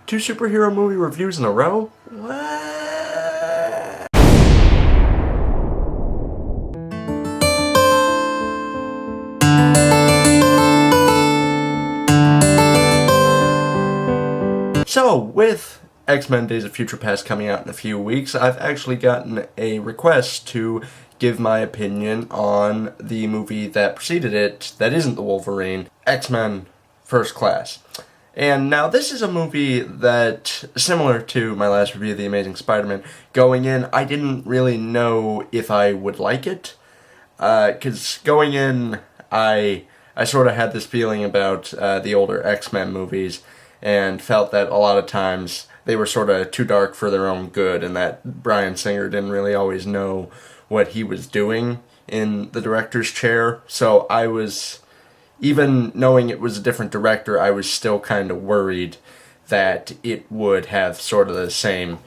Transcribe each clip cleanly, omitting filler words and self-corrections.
2 superhero movie reviews in a row? What? So, with X-Men Days of Future Past coming out in a few weeks, I've actually gotten a request to give my opinion on the movie that preceded it, that isn't the Wolverine, X-Men First Class. And now this is a movie that, similar to my last review of The Amazing Spider-Man, going in, I didn't really know if I would like it. Because going in, I sort of had this feeling about the older X-Men movies, and felt that a lot of times they were sort of too dark for their own good, and that Bryan Singer didn't really always know what he was doing in the director's chair. So I was, even knowing it was a different director, I was still kind of worried that it would have sort of the same,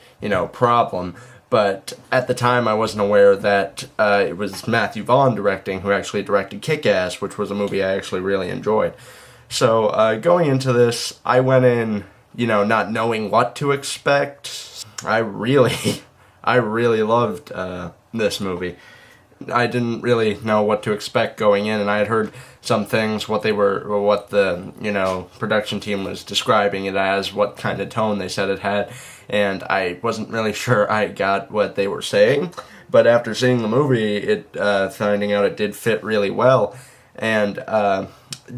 problem. But at the time, I wasn't aware that it was Matthew Vaughn directing, who actually directed Kick-Ass, which was a movie I actually really enjoyed. So, going into this, I went in, not knowing what to expect. I really loved this movie. I didn't really know what to expect going in, and I had heard some things, what the, production team was describing it as, what kind of tone they said it had, and I wasn't really sure I got what they were saying. But after seeing the movie, finding out it did fit really well, and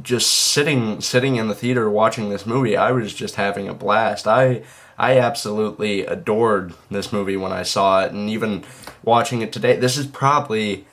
just sitting in the theater watching this movie, I was just having a blast. I absolutely adored this movie when I saw it, and even watching it today, this is probably,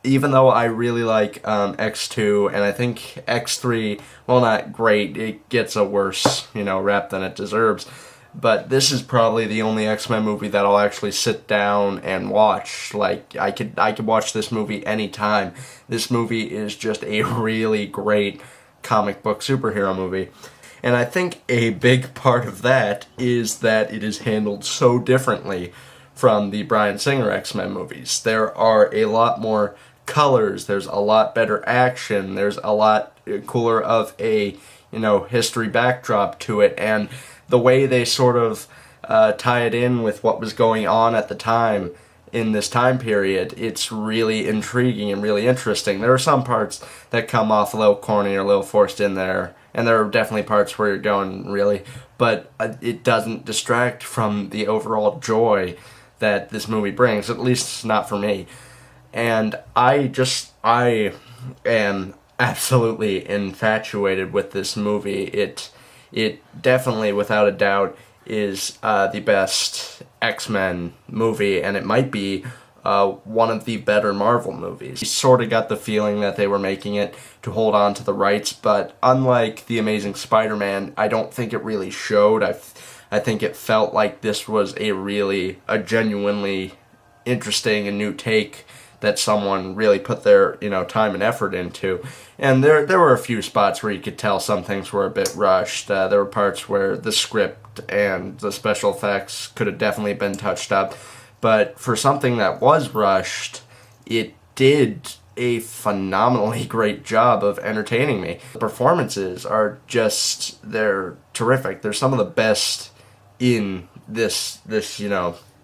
even though I really like X2, and I think X3, well, not great, it gets a worse, rap than it deserves, but this is probably the only X-Men movie that I'll actually sit down and watch. Like, I could watch this movie anytime. This movie is just a really great comic book superhero movie. And I think a big part of that is that it is handled so differently from the Bryan Singer X-Men movies. There are a lot more colors, there's a lot better action, there's a lot cooler of a, history backdrop to it, and the way they sort of tie it in with what was going on at the time in this time period, it's really intriguing and really interesting. There are some parts that come off a little corny or a little forced in there, and there are definitely parts where you're going, really, but it doesn't distract from the overall joy that this movie brings, at least not for me. And I am absolutely infatuated with this movie. It definitely, without a doubt, is the best X-Men movie, and it might be one of the better Marvel movies. You sort of got the feeling that they were making it to hold on to the rights, but unlike The Amazing Spider-Man, I don't think it really showed. I think it felt like this was a genuinely interesting and new take that someone really put their, time and effort into. And there were a few spots where you could tell some things were a bit rushed. There were parts where the script and the special effects could have definitely been touched up. But for something that was rushed, it did a phenomenally great job of entertaining me. The performances are they're terrific. They're some of the best in this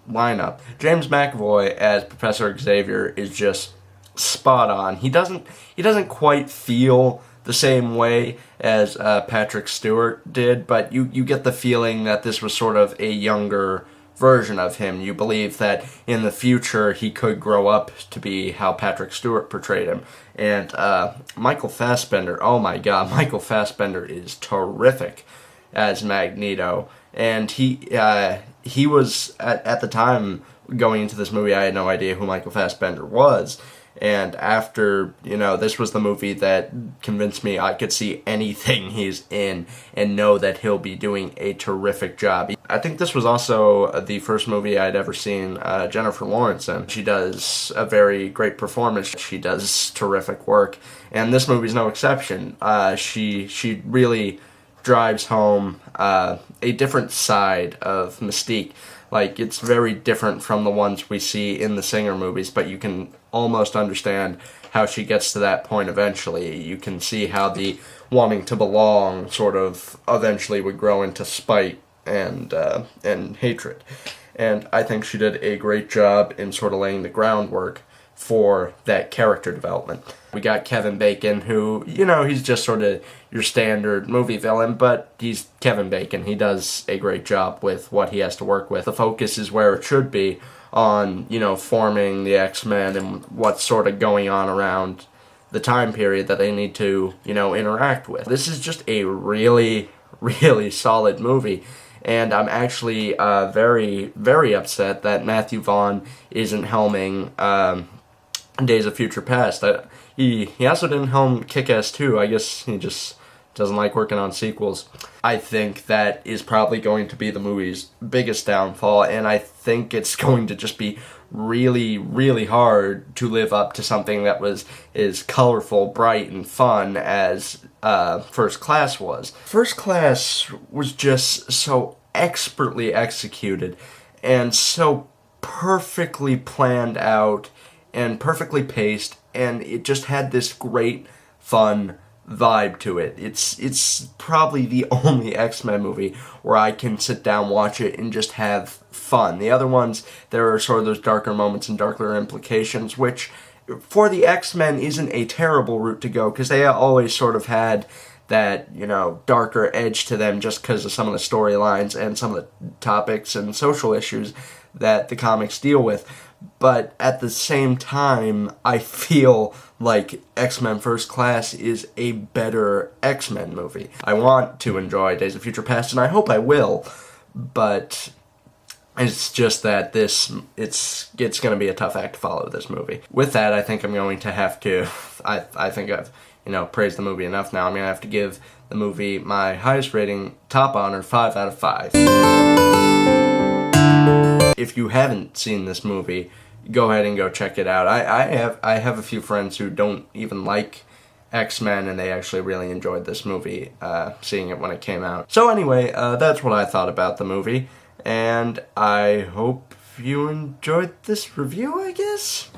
lineup. James McAvoy as Professor Xavier is just spot on. He doesn't quite feel the same way as Patrick Stewart did, but you get the feeling that this was sort of a younger version of him. You believe that in the future he could grow up to be how Patrick Stewart portrayed him. And Michael Fassbender, oh my god, Michael Fassbender is terrific as Magneto. And he was, at the time going into this movie, I had no idea who Michael Fassbender was. And after, this was the movie that convinced me I could see anything he's in and know that he'll be doing a terrific job. I think this was also the first movie I'd ever seen Jennifer Lawrence in. She does a very great performance. She does terrific work. And this movie's no exception. She really drives home a different side of Mystique. Like, it's very different from the ones we see in the Singer movies, but you can almost understand how she gets to that point eventually. You can see how the wanting to belong sort of eventually would grow into spite and hatred. And I think she did a great job in sort of laying the groundwork for that character development. We got Kevin Bacon, who, he's just sort of your standard movie villain, but he's Kevin Bacon. He does a great job with what he has to work with. The focus is where it should be on, forming the X-Men and what's sort of going on around the time period that they need to, interact with. This is just a really, really solid movie. And I'm actually very, very upset that Matthew Vaughn isn't helming Days of Future Past. He also didn't helm Kick-Ass 2. I guess he just doesn't like working on sequels. I think that is probably going to be the movie's biggest downfall, and I think it's going to just be really, really hard to live up to something that was as colorful, bright, and fun as First Class was. First Class was just so expertly executed and so perfectly planned out and perfectly paced, and it just had this great, fun vibe to it. It's probably the only X-Men movie where I can sit down, watch it, and just have fun. The other ones, there are sort of those darker moments and darker implications, which for the X-Men isn't a terrible route to go, because they always sort of had that, darker edge to them just because of some of the storylines and some of the topics and social issues that the comics deal with. But at the same time, I feel like X-Men First Class is a better X-Men movie. I want to enjoy Days of Future Past, and I hope I will, but it's just that it's going to be a tough act to follow, this movie. With that, I think I'm going to have to, I think I've, praised the movie enough now. I'm going to have to give the movie my highest rating, top honor, 5 out of 5. If you haven't seen this movie, go ahead and go check it out. I have a few friends who don't even like X-Men, and they actually really enjoyed this movie, seeing it when it came out. So anyway, that's what I thought about the movie, and I hope you enjoyed this review, I guess?